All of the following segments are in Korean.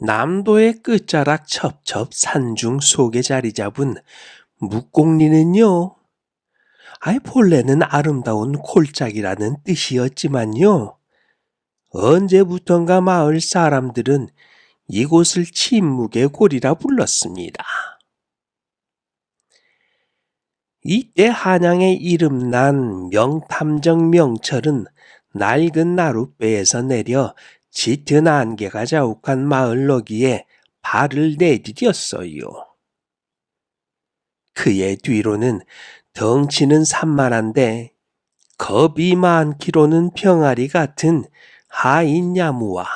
남도의 끝자락 첩첩 산중 속에 자리 잡은 묵공리는요, 본래는 아름다운 콜짝이라는 뜻이었지만요, 언제부턴가 마을 사람들은 이곳을 침묵의 골이라 불렀습니다. 이때 한양에 이름난 명탐정 명철은 낡은 나룻배에서 내려 짙은 안개가 자욱한 마을 너기에 발을 내디뎠어요. 그의 뒤로는 덩치는 산만한데 겁이 많기로는 병아리 같은 하인 야무와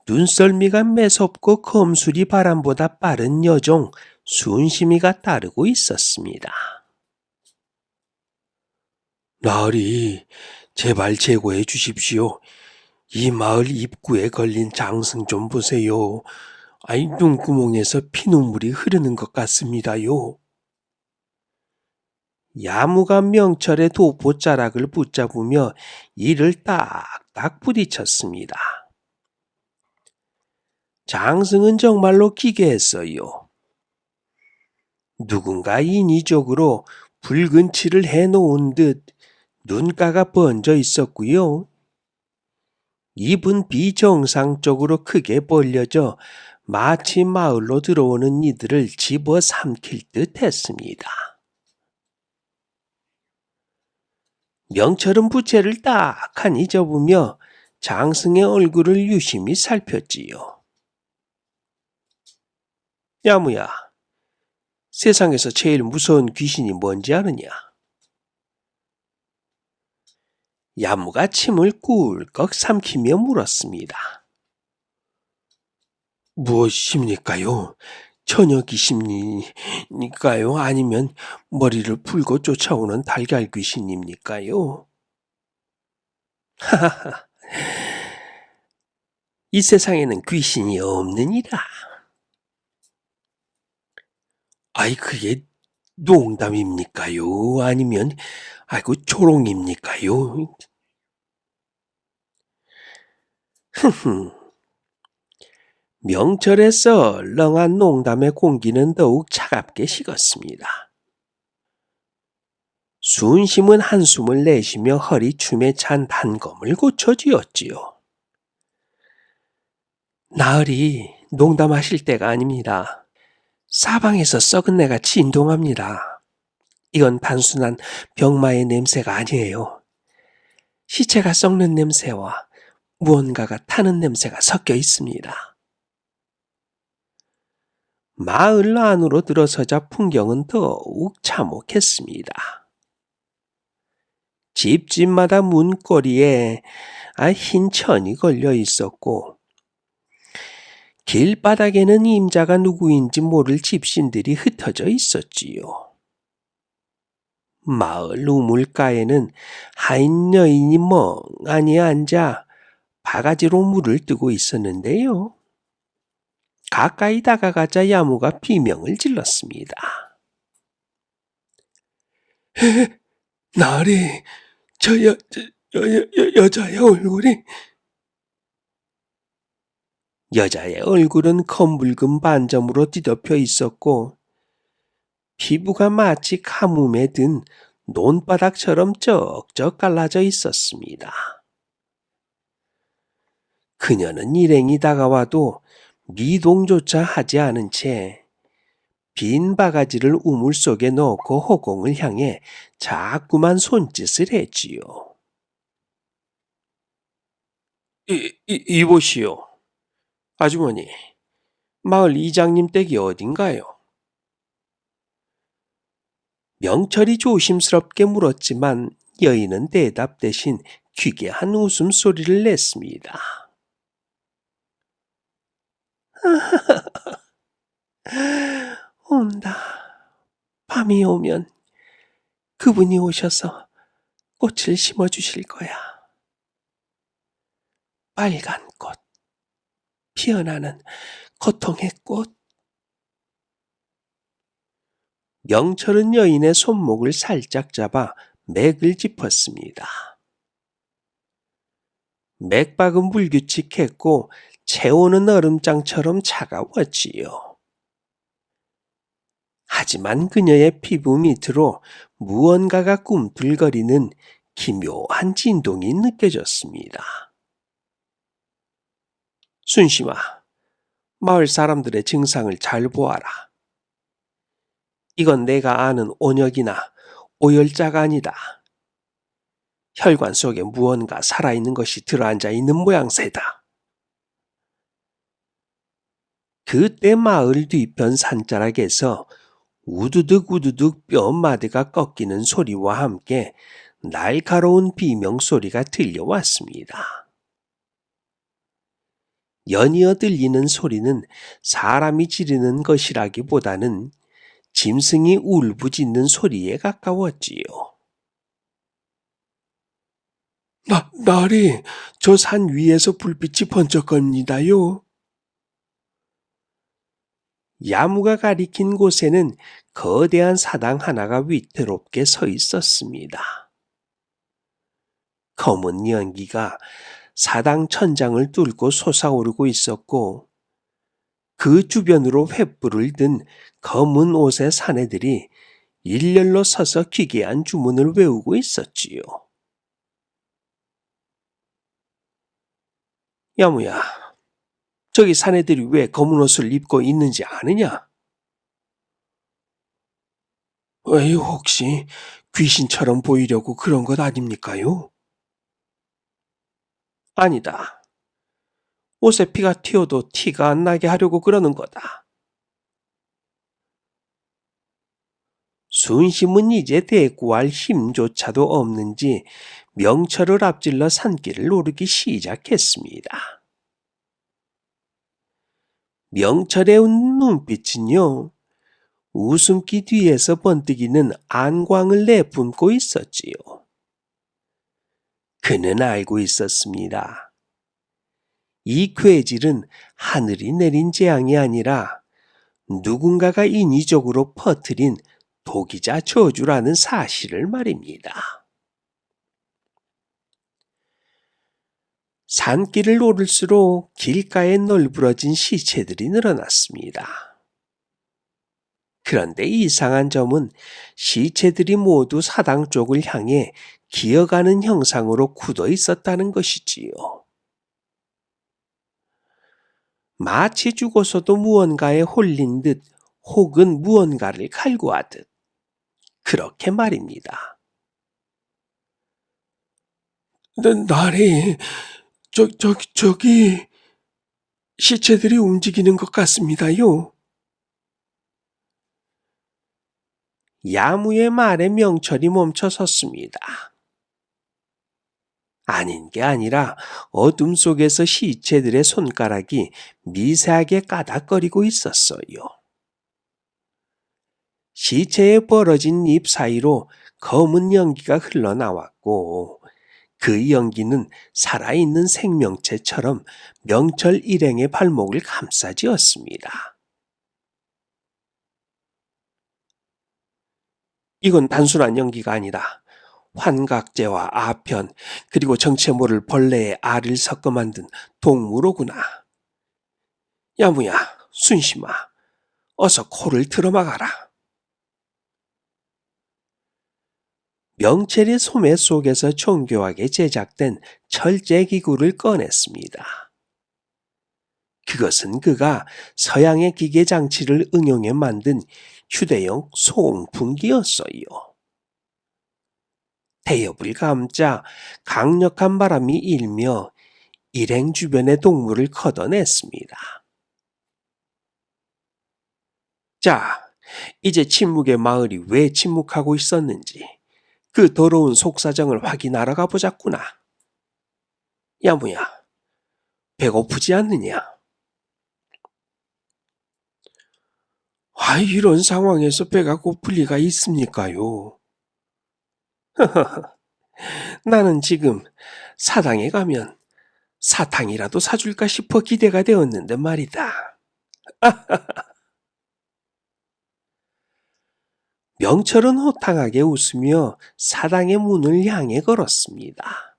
눈썰미가 매섭고 검술이 바람보다 빠른 여종 순심이가 따르고 있었습니다. 나으리, 제발 제고해 주십시오. 이 마을 입구에 걸린 장승 좀 보세요. 눈구멍에서 피눈물이 흐르는 것 같습니다요. 야무가 명철의 도포자락을 붙잡으며 이를 딱딱 부딪혔습니다. 장승은 정말로 기괴했어요. 누군가 인위적으로 붉은 칠을 해놓은 듯 눈가가 번져 있었고요. 입은 비정상적으로 크게 벌려져 마치 마을로 들어오는 이들을 집어삼킬 듯 했습니다. 명철은 부채를 딱하니 접으며 장승의 얼굴을 유심히 살폈지요. 야무야, 세상에서 제일 무서운 귀신이 뭔지 아느냐? 야무가 침을 꿀꺽 삼키며 물었습니다. 무엇입니까요? 처녀 귀신입니까요? 아니면 머리를 풀고 쫓아오는 달걀 귀신입니까요? 하하하, 이 세상에는 귀신이 없느니라. 그게 농담입니까요? 아니면 조롱입니까요? 명철의 썰렁한 농담의 공기는 더욱 차갑게 식었습니다. 순심은 한숨을 내쉬며 허리춤에 찬 단검을 고쳐쥐었지요. 나으리, 농담하실 때가 아닙니다. 사방에서 썩은 내가 진동합니다. 이건 단순한 병마의 냄새가 아니에요. 시체가 썩는 냄새와 무언가가 타는 냄새가 섞여 있습니다. 마을 안으로 들어서자 풍경은 더욱 참혹했습니다. 집집마다 문고리에 흰 천이 걸려 있었고 길바닥에는 임자가 누구인지 모를 집신들이 흩어져 있었지요. 마을 우물가에는 하인 여인이 멍하니 앉아 바가지로 물을 뜨고 있었는데요. 가까이 다가가자 야무가 비명을 질렀습니다. 나으리, 저 여자의 얼굴이... 여자의 얼굴은 검붉은 반점으로 뒤덮여 있었고 피부가 마치 가뭄에 든 논바닥처럼 쩍쩍 갈라져 있었습니다. 그녀는 일행이 다가와도 미동조차 하지 않은 채 빈 바가지를 우물 속에 넣고 허공을 향해 자꾸만 손짓을 했지요. 이보시오. 아주머니, 마을 이장님 댁이 어딘가요? 명철이 조심스럽게 물었지만 여인은 대답 대신 기괴한 웃음소리를 냈습니다. 온다. 밤이 오면 그분이 오셔서 꽃을 심어주실 거야. 빨간 꽃, 피어나는 고통의 꽃. 명철은 여인의 손목을 살짝 잡아 맥을 짚었습니다. 맥박은 불규칙했고 채우는 얼음장처럼 차가웠지요. 하지만 그녀의 피부 밑으로 무언가가 꿈틀거리는 기묘한 진동이 느껴졌습니다. 순심아, 마을 사람들의 증상을 잘 보아라. 이건 내가 아는 온역이나 오열자가 아니다. 혈관 속에 무언가 살아있는 것이 들어앉아 있는 모양새다. 그때 마을 뒤편 산자락에서 우두둑 우두둑 뼈 마디가 꺾이는 소리와 함께 날카로운 비명소리가 들려왔습니다. 연이어 들리는 소리는 사람이 지르는 것이라기보다는 짐승이 울부짖는 소리에 가까웠지요. 나리, 저 산 위에서 불빛이 번쩍겁니다요. 야무가 가리킨 곳에는 거대한 사당 하나가 위태롭게 서 있었습니다. 검은 연기가 사당 천장을 뚫고 솟아오르고 있었고 그 주변으로 횃불을 든 검은 옷의 사내들이 일렬로 서서 기괴한 주문을 외우고 있었지요. 야무야, 저기 사내들이 왜 검은 옷을 입고 있는지 아느냐? 왜 혹시 귀신처럼 보이려고 그런 것 아닙니까요? 아니다. 옷에 피가 튀어도 티가 안 나게 하려고 그러는 거다. 순심은 이제 대꾸할 힘조차도 없는지 명철을 앞질러 산길을 오르기 시작했습니다. 명철의 눈빛은요, 웃음기 뒤에서 번뜩이는 안광을 내뿜고 있었지요. 그는 알고 있었습니다. 이 괴질은 하늘이 내린 재앙이 아니라 누군가가 인위적으로 퍼뜨린 독이자 저주라는 사실을 말입니다. 산길을 오를수록 길가에 널브러진 시체들이 늘어났습니다. 그런데 이상한 점은 시체들이 모두 사당 쪽을 향해 기어가는 형상으로 굳어 있었다는 것이지요. 마치 죽어서도 무언가에 홀린 듯 혹은 무언가를 갈구하듯 그렇게 말입니다. 나리, 저기 시체들이 움직이는 것 같습니다요. 야무의 말에 명철이 멈춰 섰습니다. 아닌 게 아니라 어둠 속에서 시체들의 손가락이 미세하게 까닥거리고 있었어요. 시체에 벌어진 입 사이로 검은 연기가 흘러나왔고 그 연기는 살아있는 생명체처럼 명철 일행의 발목을 감싸쥐었습니다. 이건 단순한 연기가 아니다. 환각제와 아편 그리고 정체 모를 벌레의 알을 섞어 만든 동물호구나. 야무야, 순심아, 어서 코를 틀어막아라. 명철이 소매 속에서 정교하게 제작된 철제기구를 꺼냈습니다. 그것은 그가 서양의 기계장치를 응용해 만든 휴대용 송풍기였어요. 대엽을 감자 강력한 바람이 일며 일행 주변의 동물을 걷어냈습니다. 자, 이제 침묵의 마을이 왜 침묵하고 있었는지 그 더러운 속사정을 확인하러 가보자꾸나. 야무야, 배고프지 않느냐? 이런 상황에서 배가 고플 리가 있습니까요? 나는 지금 사당에 가면 사탕이라도 사줄까 싶어 기대가 되었는데 말이다. 명철은 호탕하게 웃으며 사당의 문을 향해 걸었습니다.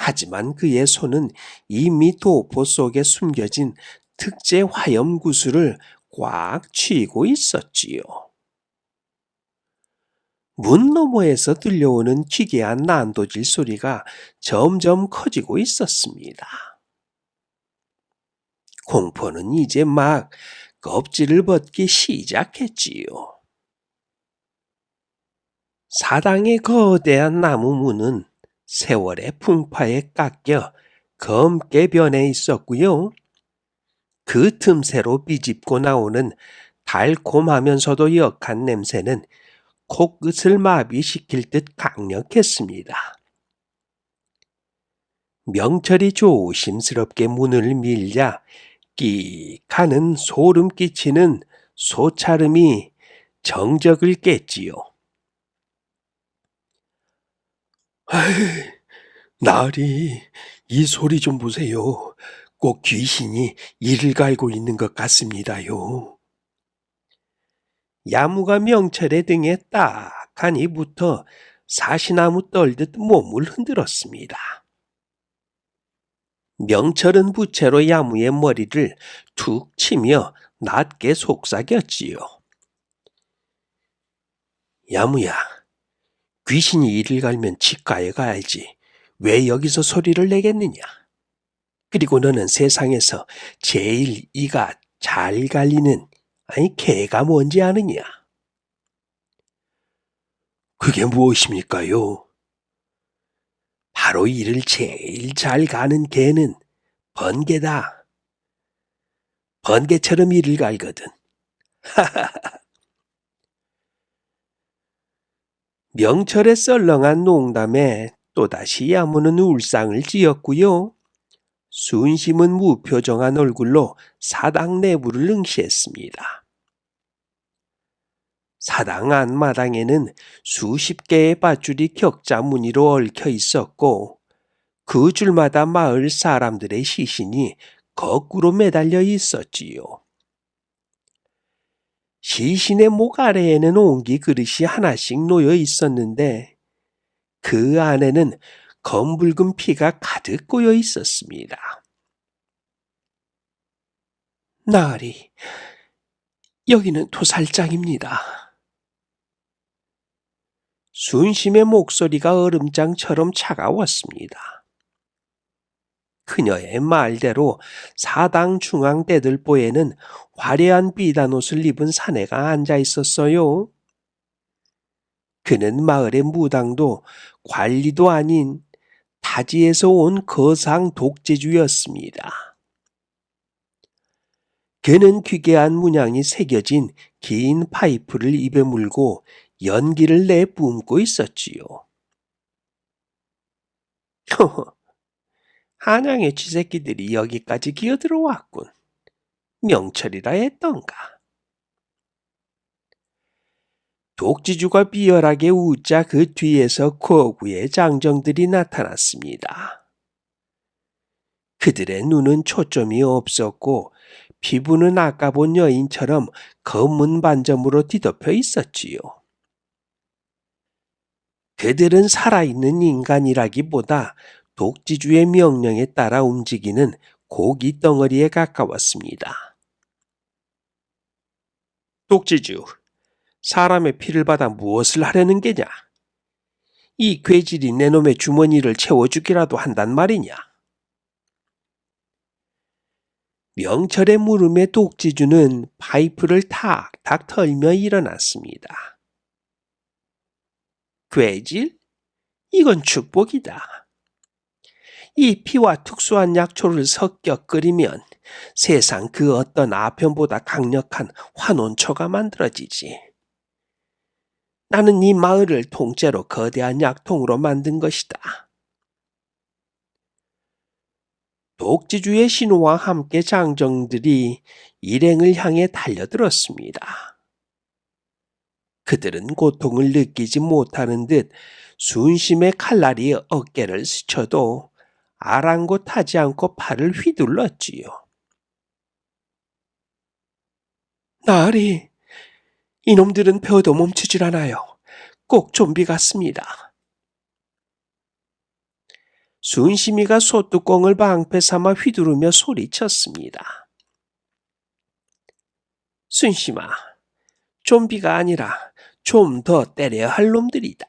하지만 그의 손은 이미 도포 속에 숨겨진 특제 화염구슬을 꽉 쥐고 있었지요. 문 너머에서 들려오는 기괴한 난도질 소리가 점점 커지고 있었습니다. 공포는 이제 막 껍질을 벗기 시작했지요. 사당의 거대한 나무 문은 세월의 풍파에 깎여 검게 변해 있었고요. 그 틈새로 비집고 나오는 달콤하면서도 역한 냄새는 코끝을 마비시킬 듯 강력했습니다. 명철이 조심스럽게 문을 밀자 끼익 하는 소름 끼치는 소차름이 정적을 깼지요. 나으리, 이 소리 좀 보세요. 꼭 귀신이 이를 갈고 있는 것 같습니다요. 야무가 명철의 등에 딱하니 붙어 사시나무 떨듯 몸을 흔들었습니다. 명철은 부채로 야무의 머리를 툭 치며 낮게 속삭였지요. 야무야, 귀신이 이를 갈면 치과에 가야지. 왜 여기서 소리를 내겠느냐? 그리고 너는 세상에서 제일 이가 잘 갈리는 개가 뭔지 아느냐? 그게 무엇입니까요? 바로 이를 제일 잘 가는 개는 번개다. 번개처럼 이를 갈거든. 명철의 썰렁한 농담에 또다시 야무는 울상을 찧었고요. 순심은 무표정한 얼굴로 사당 내부를 응시했습니다. 사당 안마당에는 수십 개의 밧줄이 격자 무늬로 얽혀 있었고 그 줄마다 마을 사람들의 시신이 거꾸로 매달려 있었지요. 시신의 목 아래에는 옹기 그릇이 하나씩 놓여 있었는데 그 안에는 검붉은 피가 가득 고여 있었습니다. 나으리, 여기는 도살장입니다. 순심의 목소리가 얼음장처럼 차가웠습니다. 그녀의 말대로 사당 중앙 대들보에는 화려한 비단옷을 입은 사내가 앉아 있었어요. 그는 마을의 무당도 관리도 아닌 타지에서 온 거상 독재주였습니다. 그는 귀괴한 문양이 새겨진 긴 파이프를 입에 물고 연기를 내뿜고 있었지요. 허허, 한양의 쥐새끼들이 여기까지 기어들어왔군. 명철이라 했던가. 독지주가 비열하게 웃자 그 뒤에서 거구의 장정들이 나타났습니다. 그들의 눈은 초점이 없었고 피부는 아까 본 여인처럼 검은 반점으로 뒤덮여 있었지요. 그들은 살아있는 인간이라기보다 독지주의 명령에 따라 움직이는 고기 덩어리에 가까웠습니다. 독지주, 사람의 피를 받아 무엇을 하려는 게냐? 이 괴질이 내 놈의 주머니를 채워주기라도 한단 말이냐? 명철의 물음에 독지주는 파이프를 탁탁 털며 일어났습니다. 괴질? 이건 축복이다. 이 피와 특수한 약초를 섞여 끓이면 세상 그 어떤 아편보다 강력한 환원초가 만들어지지. 나는 이 마을을 통째로 거대한 약통으로 만든 것이다. 독지주의 신호와 함께 장정들이 일행을 향해 달려들었습니다. 그들은 고통을 느끼지 못하는 듯 순심의 칼날이 어깨를 스쳐도 아랑곳하지 않고 팔을 휘둘렀지요. 나으리, 이놈들은 벼도 멈추질 않아요. 꼭 좀비 같습니다. 순심이가 소뚜껑을 방패 삼아 휘두르며 소리쳤습니다. 순심아, 좀비가 아니라 좀 더 때려야 할 놈들이다.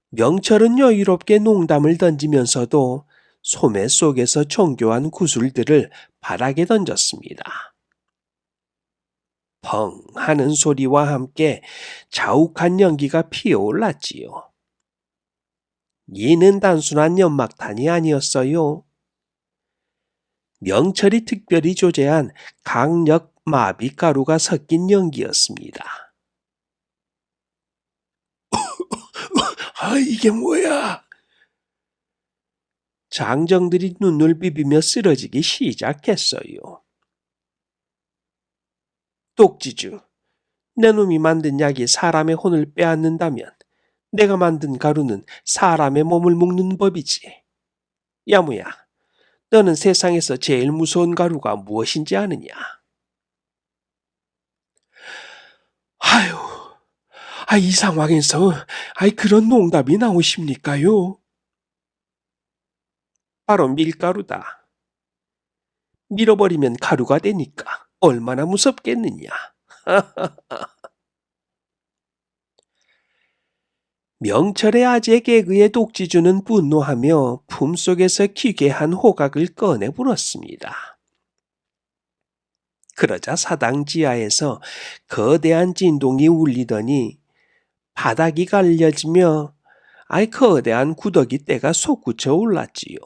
명철은 여유롭게 농담을 던지면서도 소매 속에서 정교한 구슬들을 바닥에 던졌습니다. 펑 하는 소리와 함께 자욱한 연기가 피어올랐지요. 이는 단순한 연막탄이 아니었어요. 명철이 특별히 조제한 강력 마비가루가 섞인 연기였습니다. 이게 뭐야? 장정들이 눈을 비비며 쓰러지기 시작했어요. 똑지주, 내 놈이 만든 약이 사람의 혼을 빼앗는다면 내가 만든 가루는 사람의 몸을 묶는 법이지. 야무야, 너는 세상에서 제일 무서운 가루가 무엇인지 아느냐? 아유, 이 상황에서 그런 농담이 나오십니까요? 바로 밀가루다. 밀어버리면 가루가 되니까 얼마나 무섭겠느냐. 명철의 아재 개그에 독지주는 분노하며 품속에서 기괴한 호각을 꺼내 불었습니다. 그러자 사당 지하에서 거대한 진동이 울리더니 바닥이 갈려지며 거대한 구더기 떼가 솟구쳐 올랐지요.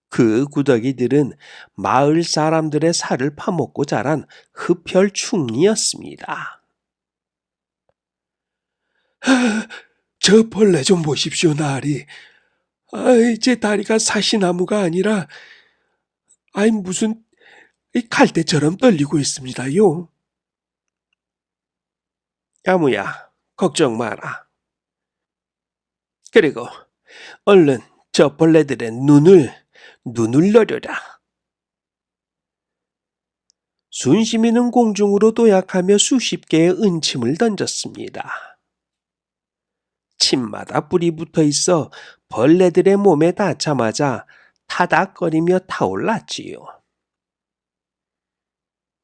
그 구더기들은 마을 사람들의 살을 파먹고 자란 흡혈충이었습니다. 저 벌레 좀 보십시오, 나으리. 제 다리가 사시나무가 아니라 무슨 칼대처럼 떨리고 있습니다요. 야무야, 걱정 마라. 그리고 얼른 저 벌레들의 눈을 노려라. 순심이는 공중으로 도약하며 수십 개의 은침을 던졌습니다. 침마다 뿔이 붙어 있어 벌레들의 몸에 닿자마자 타닥거리며 타올랐지요.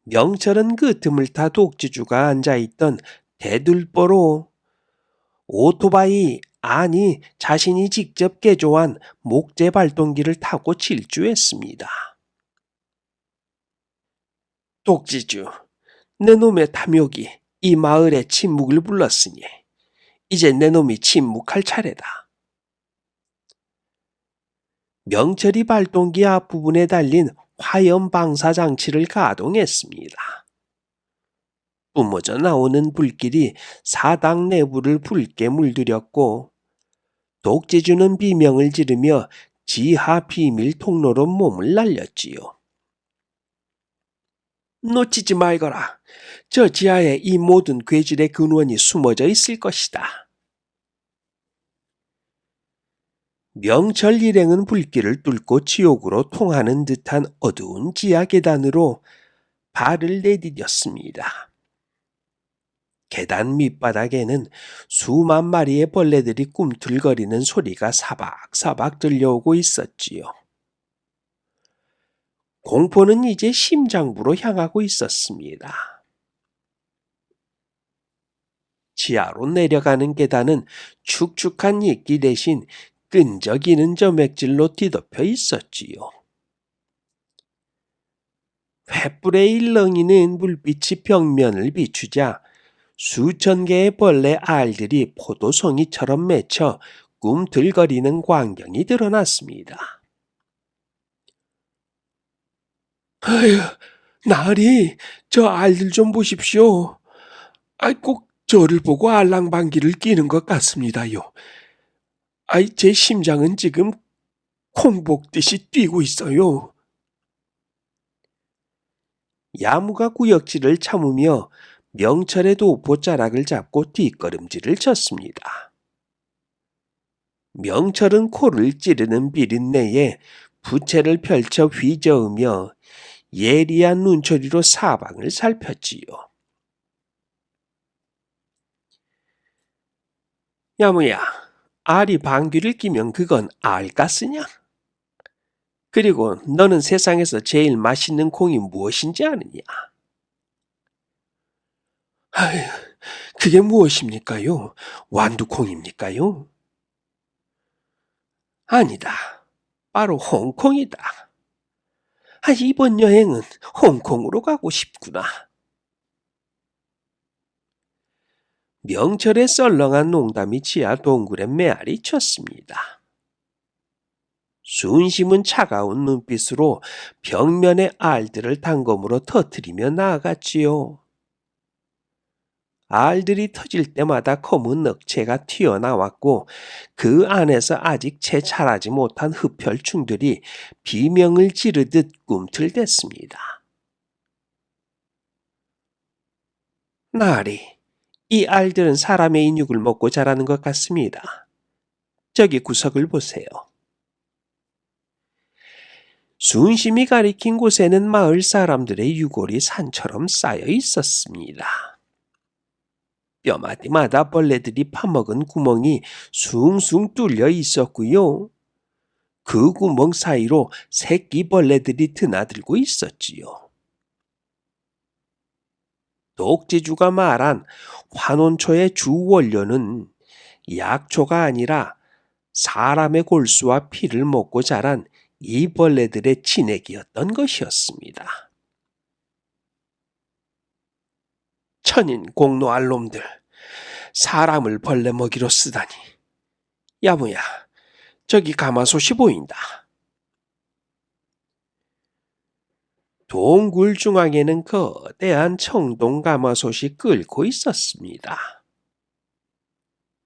명철은 그 틈을 타 독지주가 앉아있던 대들보로 오토바이, 아니 자신이 직접 개조한 목재 발동기를 타고 질주했습니다. 독지주, 내 놈의 탐욕이 이 마을에 침묵을 불렀으니 이제 내 놈이 침묵할 차례다. 명철이 발동기 앞부분에 달린 화염 방사 장치를 가동했습니다. 뿜어져 나오는 불길이 사당 내부를 붉게 물들였고 독지주는 비명을 지르며 지하 비밀 통로로 몸을 날렸지요. 놓치지 말거라. 저 지하에 이 모든 괴질의 근원이 숨어져 있을 것이다. 명철 일행은 불길을 뚫고 지옥으로 통하는 듯한 어두운 지하 계단으로 발을 내디뎠습니다. 계단 밑바닥에는 수만 마리의 벌레들이 꿈틀거리는 소리가 사박사박 들려오고 있었지요. 공포는 이제 심장부로 향하고 있었습니다. 지하로 내려가는 계단은 축축한 이끼 대신 끈적이는 점액질로 뒤덮여 있었지요. 횃불에 일렁이는 불빛이 벽면을 비추자 수천 개의 벌레 알들이 포도송이처럼 맺혀 꿈틀거리는 광경이 드러났습니다. 나으리, 저 알들 좀 보십시오. 꼭 저를 보고 알랑방귀를 끼는 것 같습니다요. 제 심장은 지금 콩복듯이 뛰고 있어요. 야무가 구역질을 참으며 명철의 도포자락을 잡고 뒷걸음질을 쳤습니다. 명철은 코를 찌르는 비린내에 부채를 펼쳐 휘저으며 예리한 눈초리로 사방을 살폈지요. 야무야, 알이 방귀를 뀌면 그건 알가스냐? 그리고 너는 세상에서 제일 맛있는 콩이 무엇인지 아느냐? 아휴, 그게 무엇입니까요? 완두콩입니까요? 아니다. 바로 홍콩이다. 이번 여행은 홍콩으로 가고 싶구나. 명철의 썰렁한 농담이 지하 동굴의 메아리 쳤습니다. 순심은 차가운 눈빛으로 벽면의 알들을 단검으로 터뜨리며 나아갔지요. 알들이 터질 때마다 검은 늑체가 튀어나왔고 그 안에서 아직 채 자라지 못한 흡혈충들이 비명을 지르듯 꿈틀댔습니다. 나으리, 이 알들은 사람의 인육을 먹고 자라는 것 같습니다. 저기 구석을 보세요. 순심이 가리킨 곳에는 마을 사람들의 유골이 산처럼 쌓여 있었습니다. 뼈마디마다 벌레들이 파먹은 구멍이 숭숭 뚫려 있었고요. 그 구멍 사이로 새끼 벌레들이 드나들고 있었지요. 독재주가 말한 환원초의 주 원료는 약초가 아니라 사람의 골수와 피를 먹고 자란 이 벌레들의 진액이었던 것이었습니다. 천인 공노할 놈들, 사람을 벌레 먹이로 쓰다니. 야무야, 저기 가마솥이 보인다. 동굴 중앙에는 거대한 청동 가마솥이 끓고 있었습니다.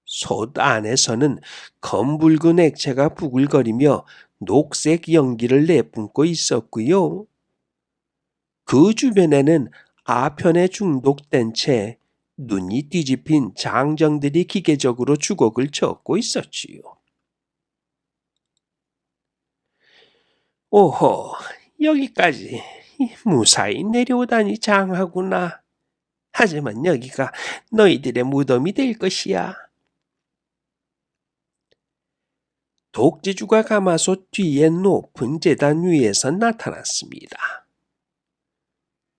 솥 안에서는 검붉은 액체가 부글거리며 녹색 연기를 내뿜고 있었고요. 그 주변에는 아편에 중독된 채 눈이 뒤집힌 장정들이 기계적으로 주걱을 젓고 있었지요. 오호, 여기까지 무사히 내려오다니 장하구나. 하지만 여기가 너희들의 무덤이 될 것이야. 독재주가 가마솥 뒤에 높은 제단 위에서 나타났습니다.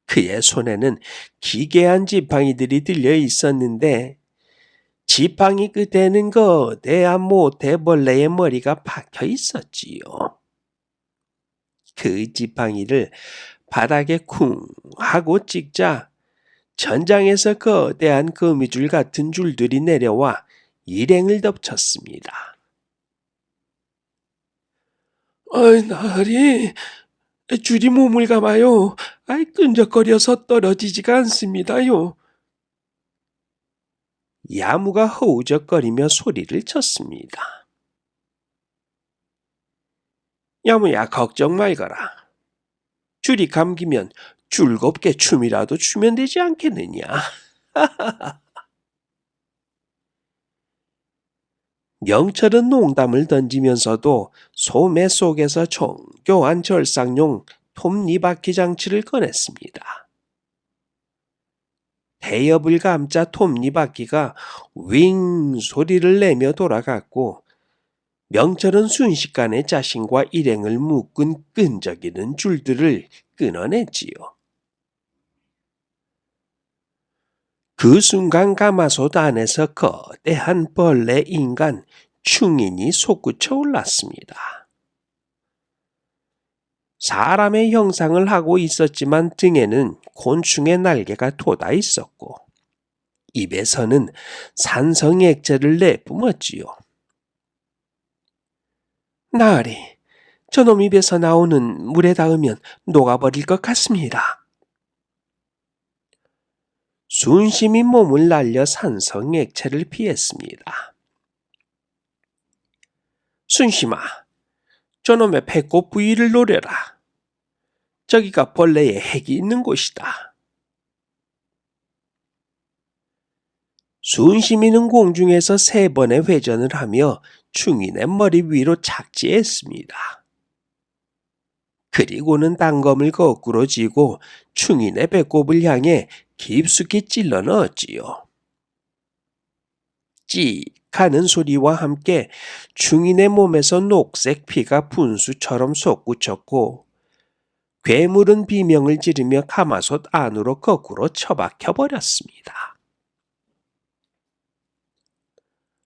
그의 손에는 기괴한 지팡이들이 들려 있었는데 지팡이 끝에는 거대한 모태벌레의 머리가 박혀 있었지요. 그 지팡이를 바닥에 쿵 하고 찍자 천장에서 거대한 거미줄 같은 줄들이 내려와 일행을 덮쳤습니다. 나으리, 줄이 몸을 감아요. 끈적거려서 떨어지지가 않습니다요. 야무가 허우적거리며 소리를 쳤습니다. 야무야, 걱정 말거라. 줄이 감기면 즐겁게 춤이라도 추면 되지 않겠느냐. 명철은 농담을 던지면서도 소매 속에서 정교한 절상용 톱니바퀴 장치를 꺼냈습니다. 대엽을 감자 톱니바퀴가 윙 소리를 내며 돌아갔고 명철은 순식간에 자신과 일행을 묶은 끈적이는 줄들을 끊어냈지요. 그 순간 가마솥 안에서 거대한 벌레 인간 충인이 솟구쳐 올랐습니다. 사람의 형상을 하고 있었지만 등에는 곤충의 날개가 돋아 있었고 입에서는 산성 액체를 내뿜었지요. 나으리, 저놈 입에서 나오는 물에 닿으면 녹아버릴 것 같습니다. 순심히 몸을 날려 산성 액체를 피했습니다. 순심아, 저놈의 배꼽 부위를 노려라. 저기가 벌레의 핵이 있는 곳이다. 순심이는 공중에서 3번의 회전을 하며 충인의 머리 위로 착지했습니다. 그리고는 단검을 거꾸로 쥐고 충인의 배꼽을 향해 깊숙이 찔러 넣었지요. 찌 하는 소리와 함께 중인의 몸에서 녹색 피가 분수처럼 솟구쳤고 괴물은 비명을 지르며 가마솥 안으로 거꾸로 처박혀 버렸습니다.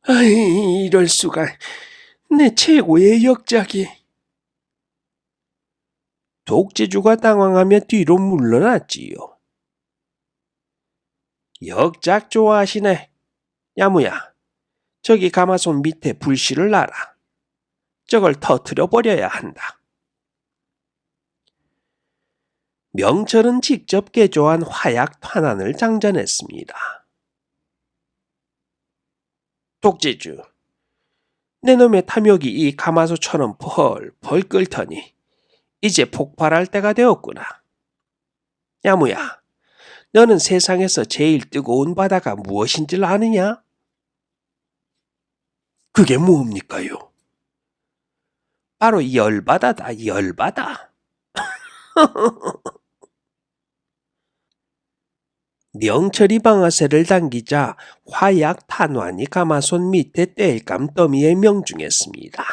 아이, 이럴 수가. 내 최고의 역작이. 독재주가 당황하며 뒤로 물러났지요. 역작 좋아하시네. 야무야, 저기 가마솥 밑에 불씨를 놔라. 저걸 터뜨려 버려야 한다. 명철은 직접 개조한 화약 탄환을 장전했습니다. 독재주, 내 놈의 탐욕이 이 가마솥처럼 펄펄 끓더니 이제 폭발할 때가 되었구나. 야무야, 너는 세상에서 제일 뜨거운 바다가 무엇인 줄 아느냐? 그게 뭡니까요? 바로 열바다다, 열바다. 명철이 방아쇠를 당기자 화약 탄환이 가마솥 밑에 땔감 더미에 명중했습니다.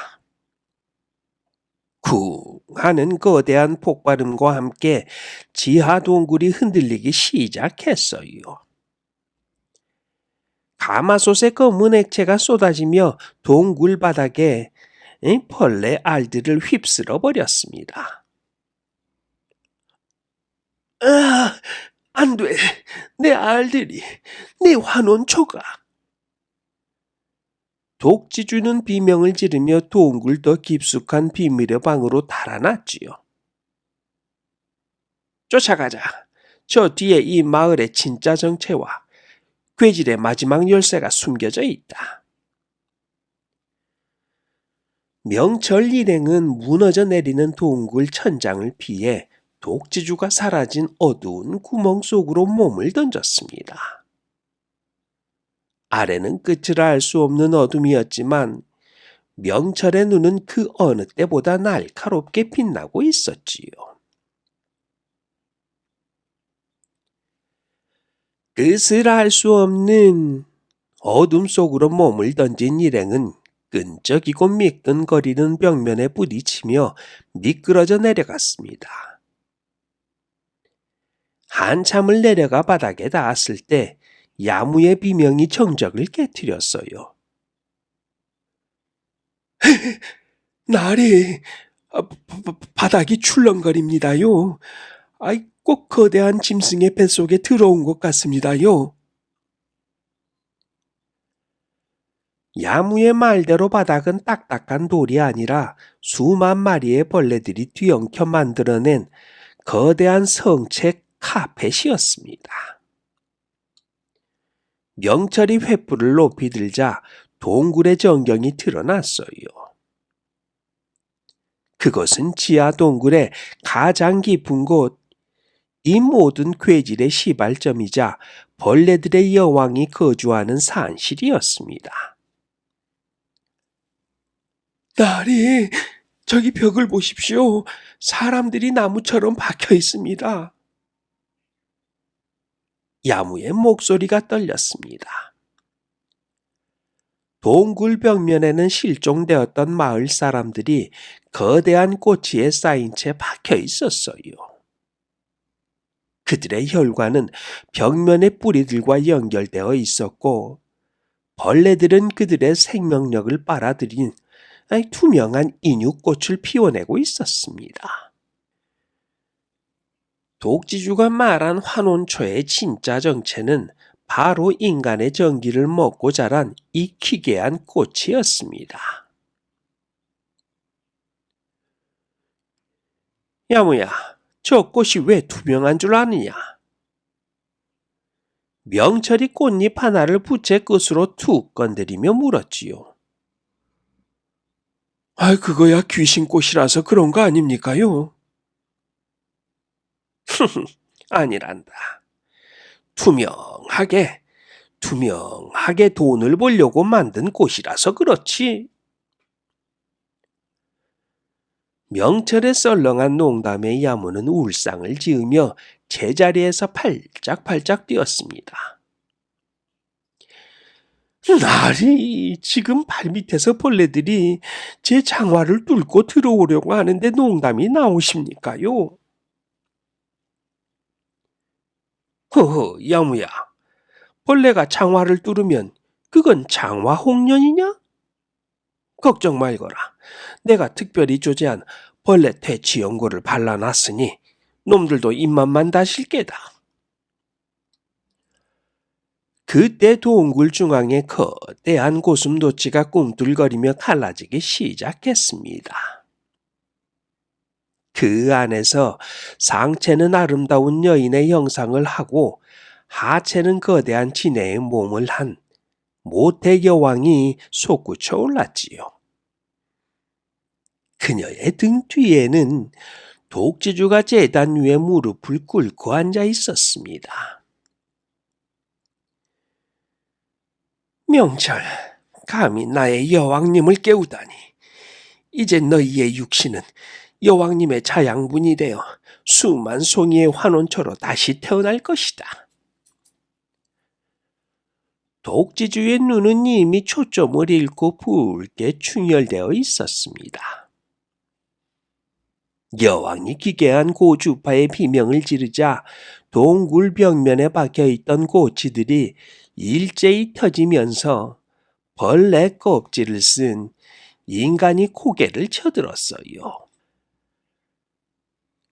쿵 하는 거대한 폭발음과 함께 지하 동굴이 흔들리기 시작했어요. 가마솥의 검은 액체가 쏟아지며 동굴 바닥에 벌레 알들을 휩쓸어 버렸습니다. 아, 안 돼. 내 알들이, 내 환원초가. 독지주는 비명을 지르며 동굴 더 깊숙한 비밀의 방으로 달아났지요. 쫓아가자. 저 뒤에 이 마을의 진짜 정체와 괴질의 마지막 열쇠가 숨겨져 있다. 명철 일행은 무너져 내리는 동굴 천장을 피해 독지주가 사라진 어두운 구멍 속으로 몸을 던졌습니다. 아래는 끝을 알 수 없는 어둠이었지만 명철의 눈은 그 어느 때보다 날카롭게 빛나고 있었지요. 끝을 알 수 없는 어둠 속으로 몸을 던진 일행은 끈적이고 미끈거리는 벽면에 부딪히며 미끄러져 내려갔습니다. 한참을 내려가 바닥에 닿았을 때 야무의 비명이 정적을 깨뜨렸어요. 나리, 바닥이 출렁거립니다요. 꼭 거대한 짐승의 뱃속에 들어온 것 같습니다요. 야무의 말대로 바닥은 딱딱한 돌이 아니라 수만 마리의 벌레들이 뒤엉켜 만들어낸 거대한 성체 카펫이었습니다. 명철이 횃불을 높이 들자 동굴의 전경이 드러났어요. 그것은 지하 동굴의 가장 깊은 곳, 이 모든 괴질의 시발점이자 벌레들의 여왕이 거주하는 산실이었습니다. 나리, 저기 벽을 보십시오. 사람들이 나무처럼 박혀 있습니다. 야무의 목소리가 떨렸습니다. 동굴 벽면에는 실종되었던 마을 사람들이 거대한 꼬치에 쌓인 채 박혀 있었어요. 그들의 혈관은 벽면의 뿌리들과 연결되어 있었고 벌레들은 그들의 생명력을 빨아들인 투명한 인육꽃을 피워내고 있었습니다. 독지주가 말한 환온초의 진짜 정체는 바로 인간의 전기를 먹고 자란 이 기괴한 꽃이었습니다. 야무야, 저 꽃이 왜 투명한 줄 아느냐? 명철이 꽃잎 하나를 부채 끝으로 툭 건드리며 물었지요. 그거야 귀신꽃이라서 그런 거 아닙니까요? 아니란다. 투명하게 돈을 벌려고 만든 꽃이라서 그렇지. 명철의 썰렁한 농담에 야무는 울상을 지으며 제자리에서 팔짝팔짝 뛰었습니다. 나리, 지금 발밑에서 벌레들이 제 장화를 뚫고 들어오려고 하는데 농담이 나오십니까요? 허허, 야무야. 벌레가 장화를 뚫으면 그건 장화 홍련이냐? 걱정 말거라. 내가 특별히 조제한 벌레 퇴치 연고를 발라놨으니 놈들도 입맛만 다실 게다. 그때 동굴 중앙에 거대한 고슴도치가 꿈틀거리며 갈라지기 시작했습니다. 그 안에서 상체는 아름다운 여인의 형상을 하고 하체는 거대한 지네의 몸을 한 모태 여왕이 솟구쳐 올랐지요. 그녀의 등 뒤에는 독지주가 제단 위에 무릎을 꿇고 앉아 있었습니다. 명철, 감히 나의 여왕님을 깨우다니. 이제 너희의 육신은 여왕님의 자양분이 되어 수만 송이의 환원처로 다시 태어날 것이다. 독지주의 눈은 이미 초점을 잃고 붉게 충혈되어 있었습니다. 여왕이 기괴한 고주파의 비명을 지르자 동굴 벽면에 박혀있던 고치들이 일제히 터지면서 벌레 껍질을 쓴 인간이 고개를 쳐들었어요.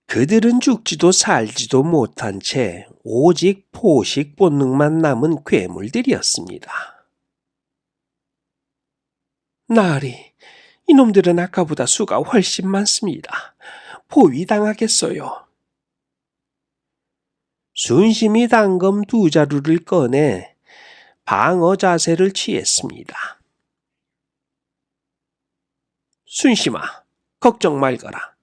그들은 죽지도 살지도 못한 채 오직 포식 본능만 남은 괴물들이었습니다. 나리, 이놈들은 아까보다 수가 훨씬 많습니다. 포위당하겠어요. 순심히 단검 2자루를 꺼내 방어 자세를 취했습니다. 순심아, 걱정 말거라.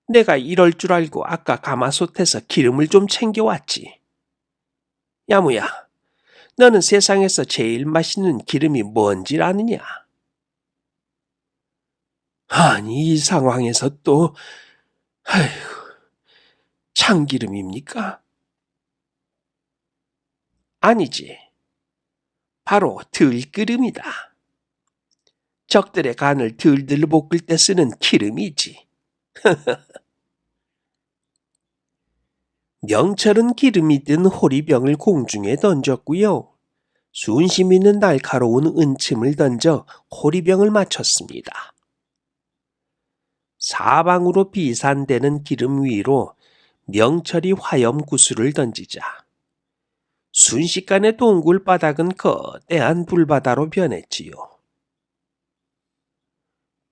내가 이럴 줄 알고 아까 가마솥에서 기름을 좀 챙겨왔지. 야무야, 너는 세상에서 제일 맛있는 기름이 뭔지 아느냐? 아니, 이 상황에서 또, 아휴, 참기름입니까? 아니지. 바로 들기름이다. 적들의 간을 들들 볶을 때 쓰는 기름이지. 명철은 기름이 든 호리병을 공중에 던졌고요. 순심이는 날카로운 은침을 던져 호리병을 맞췄습니다. 사방으로 비산되는 기름 위로 명철이 화염구슬을 던지자 순식간에 동굴 바닥은 거대한 불바다로 변했지요.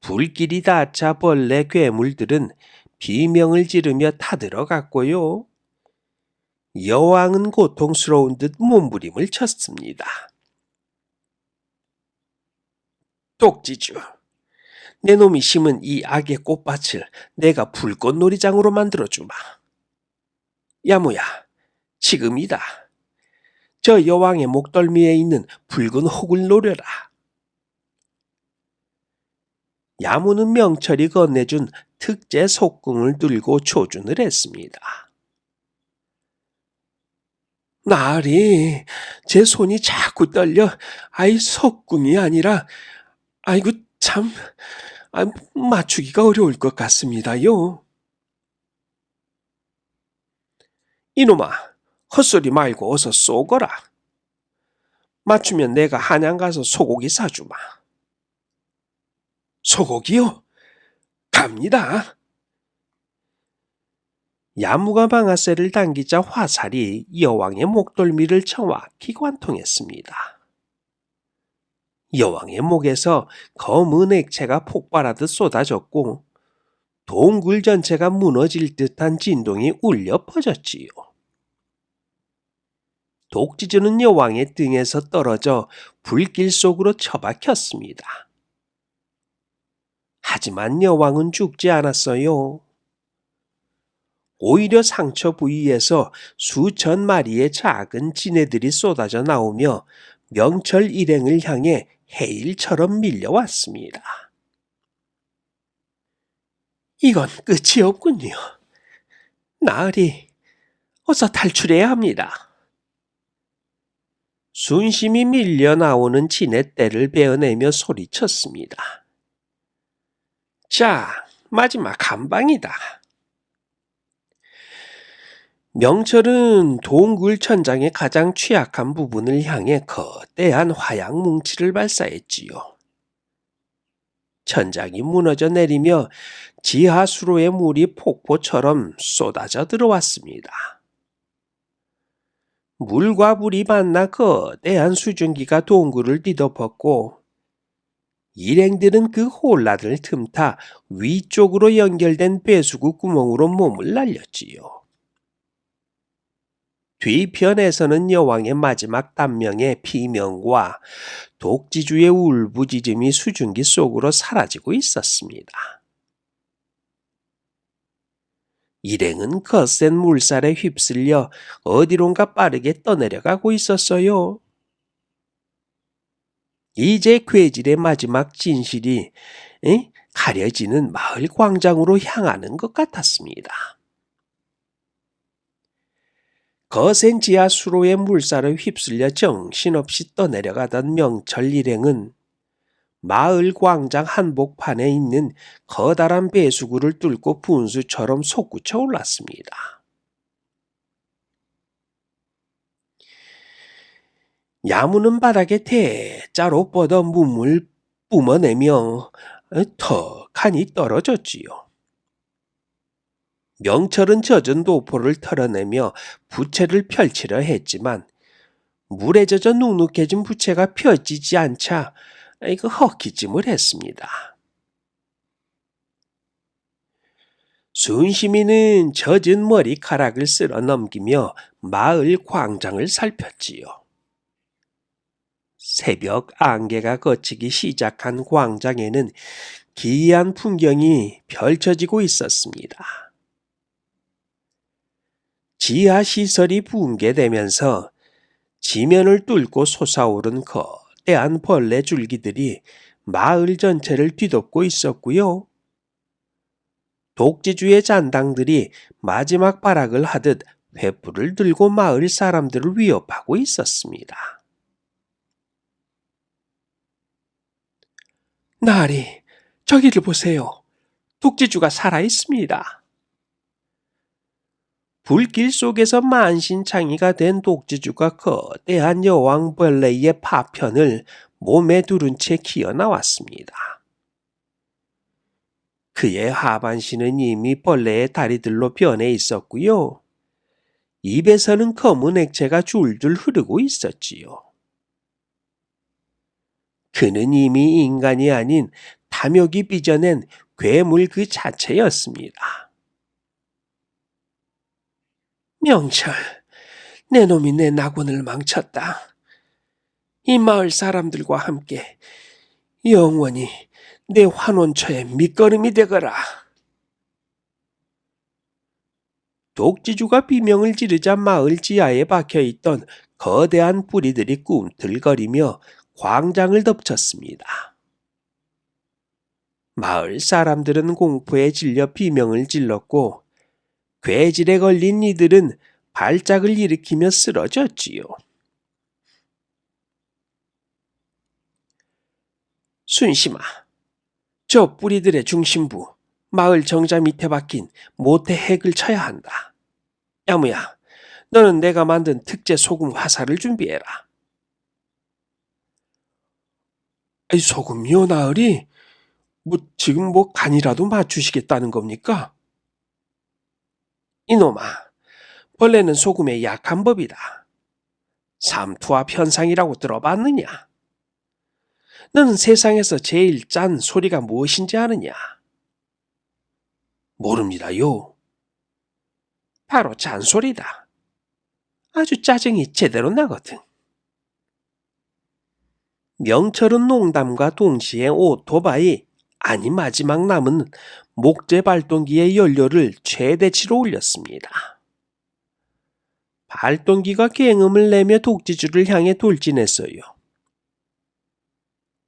불길이 닿자 벌레 괴물들은 비명을 지르며 타들어갔고요. 여왕은 고통스러운 듯 몸부림을 쳤습니다. 독지주, 내 놈이 심은 이 악의 꽃밭을 내가 불꽃놀이장으로 만들어주마. 야무야, 지금이다. 저 여왕의 목덜미에 있는 붉은 혹을 노려라. 야무는 명철이 건네준 특제 속궁을 들고 조준을 했습니다. 나리, 제 손이 자꾸 떨려. 아이, 속궁이 아니라, 아이고 참, 맞추기가 어려울 것 같습니다요. 이놈아, 헛소리 말고 어서 쏘거라. 맞추면 내가 한양 가서 소고기 사주마. 소고기요? 갑니다. 야무가 방아쇠를 당기자 화살이 여왕의 목덜미를 정확히 관통했습니다. 여왕의 목에서 검은 액체가 폭발하듯 쏟아졌고 동굴 전체가 무너질 듯한 진동이 울려 퍼졌지요. 독지주는 여왕의 등에서 떨어져 불길 속으로 처박혔습니다. 하지만 여왕은 죽지 않았어요. 오히려 상처 부위에서 수천 마리의 작은 지네들이 쏟아져 나오며 명철 일행을 향해 해일처럼 밀려왔습니다. 이건 끝이 없군요. 나으리, 어서 탈출해야 합니다. 순심히 밀려 나오는 지네떼를 베어내며 소리쳤습니다. 자, 마지막 한 방이다. 명철은 동굴 천장의 가장 취약한 부분을 향해 거대한 화약 뭉치를 발사했지요. 천장이 무너져 내리며 지하 수로의 물이 폭포처럼 쏟아져 들어왔습니다. 물과 물이 만나 거대한 수증기가 동굴을 뒤덮었고 일행들은 그 혼란을 틈타 위쪽으로 연결된 배수구 구멍으로 몸을 날렸지요. 뒤편에서는 여왕의 마지막 단명의 비명과 독지주의 울부짖음이 수증기 속으로 사라지고 있었습니다. 일행은 거센 물살에 휩쓸려 어디론가 빠르게 떠내려가고 있었어요. 이제 괴질의 마지막 진실이 가려지는 마을 광장으로 향하는 것 같았습니다. 거센 지하 수로의 물살에 휩쓸려 정신없이 떠내려가던 명철 일행은 마을 광장 한복판에 있는 커다란 배수구를 뚫고 분수처럼 솟구쳐 올랐습니다. 야무는 바닥에 대자로 뻗어 몸을 뿜어내며 턱하니 떨어졌지요. 명철은 젖은 도포를 털어내며 부채를 펼치려 했지만 물에 젖어 눅눅해진 부채가 펴지지 않자 헛기침을 했습니다. 순심이는 젖은 머리카락을 쓸어 넘기며 마을 광장을 살폈지요. 새벽 안개가 걷히기 시작한 광장에는 기이한 풍경이 펼쳐지고 있었습니다. 지하 시설이 붕괴되면서 지면을 뚫고 솟아오른 거대한 벌레 줄기들이 마을 전체를 뒤덮고 있었고요. 독지주의 잔당들이 마지막 발악을 하듯 횃불을 들고 마을 사람들을 위협하고 있었습니다. 나으리, 저기를 보세요. 독지주가 살아있습니다. 불길 속에서 만신창이가 된 독지주가 거대한 여왕벌레의 파편을 몸에 두른 채 기어나왔습니다. 그의 하반신은 이미 벌레의 다리들로 변해 있었고요. 입에서는 검은 액체가 줄줄 흐르고 있었지요. 그는 이미 인간이 아닌 탐욕이 빚어낸 괴물 그 자체였습니다. 명철, 내 놈이 내 낙원을 망쳤다. 이 마을 사람들과 함께 영원히 내 환원처의 밑거름이 되거라. 독지주가 비명을 지르자 마을 지하에 박혀있던 거대한 뿌리들이 꿈틀거리며 광장을 덮쳤습니다. 마을 사람들은 공포에 질려 비명을 질렀고 괴질에 걸린 이들은 발작을 일으키며 쓰러졌지요. 순심아, 저 뿌리들의 중심부, 마을 정자 밑에 박힌 모태 핵을 쳐야 한다. 야무야, 너는 내가 만든 특제 소금 화살을 준비해라. 소금요, 나으리? 지금 간이라도 맞추시겠다는 겁니까? 이놈아, 벌레는 소금에 약한 법이다. 삼투압 현상이라고 들어봤느냐? 너는 세상에서 제일 짠 소리가 무엇인지 아느냐? 모릅니다요. 바로 잔소리다. 아주 짜증이 제대로 나거든. 명철은 농담과 동시에 오토바이, 아니 마지막 남은 목재 발동기의 연료를 최대치로 올렸습니다. 발동기가 괭음을 내며 독지주를 향해 돌진했어요.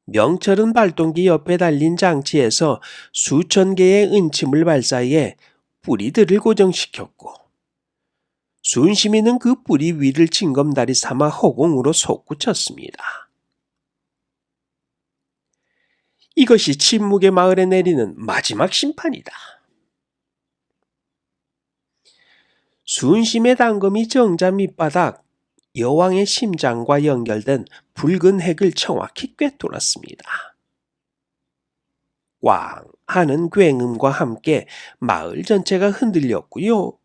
명철은 발동기 옆에 달린 장치에서 수천 개의 은침을 발사해 뿌리들을 고정시켰고 순심이는 그 뿌리 위를 징검다리 삼아 허공으로 솟구쳤습니다. 이것이 침묵의 마을에 내리는 마지막 심판이다. 순심의 단검이 정자 밑바닥 여왕의 심장과 연결된 붉은 핵을 정확히 꿰뚫었습니다. 꽝 하는 굉음과 함께 마을 전체가 흔들렸고요.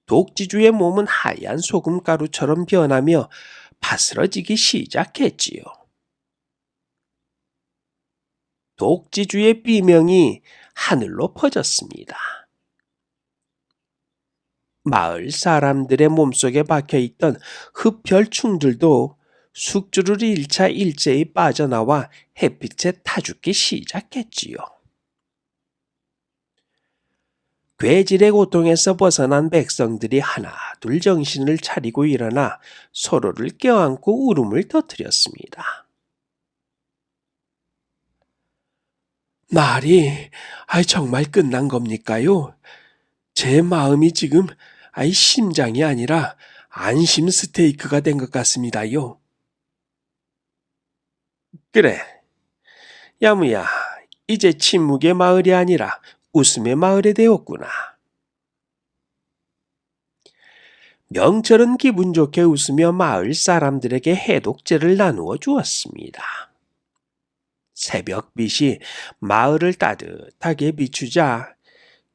독지주의 몸은 하얀 소금가루처럼 변하며 바스러지기 시작했지요. 독지주의 비명이 하늘로 퍼졌습니다. 마을 사람들의 몸속에 박혀있던 흡혈충들도 숙주를 잃자 일제히 빠져나와 햇빛에 타죽기 시작했지요. 괴질의 고통에서 벗어난 백성들이 하나둘 정신을 차리고 일어나 서로를 껴안고 울음을 터뜨렸습니다. 말이 정말 끝난 겁니까요? 제 마음이 지금 심장이 아니라 안심 스테이크가 된 것 같습니다요. 그래, 야무야, 이제 침묵의 마을이 아니라 웃음의 마을이 되었구나. 명철은 기분 좋게 웃으며 마을 사람들에게 해독제를 나누어 주었습니다. 새벽빛이 마을을 따뜻하게 비추자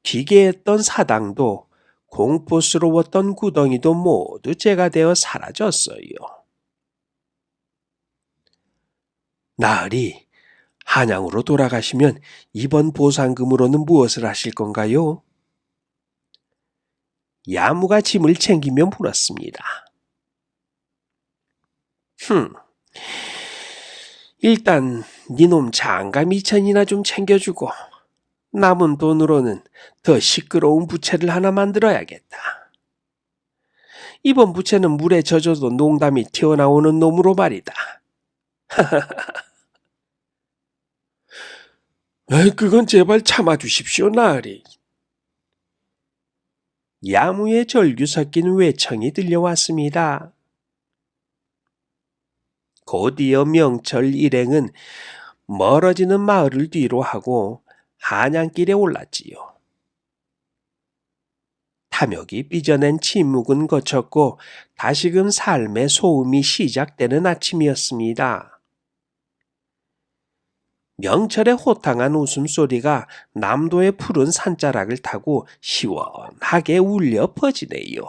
기괴했던 사당도 공포스러웠던 구덩이도 모두 재가 되어 사라졌어요. 나으리, 한양으로 돌아가시면 이번 보상금으로는 무엇을 하실 건가요? 야무가 짐을 챙기며 물었습니다. 일단 니놈 장가 미천이나 좀 챙겨주고 남은 돈으로는 더 시끄러운 부채를 하나 만들어야겠다. 이번 부채는 물에 젖어도 농담이 튀어나오는 놈으로 말이다. 그건 제발 참아주십시오, 나으리. 야무의 절규 섞인 외청이 들려왔습니다. 곧이어 명철 일행은 멀어지는 마을을 뒤로 하고 한양길에 올랐지요. 탐욕이 삐져낸 침묵은 거쳤고 다시금 삶의 소음이 시작되는 아침이었습니다. 명철의 호탕한 웃음소리가 남도의 푸른 산자락을 타고 시원하게 울려 퍼지네요.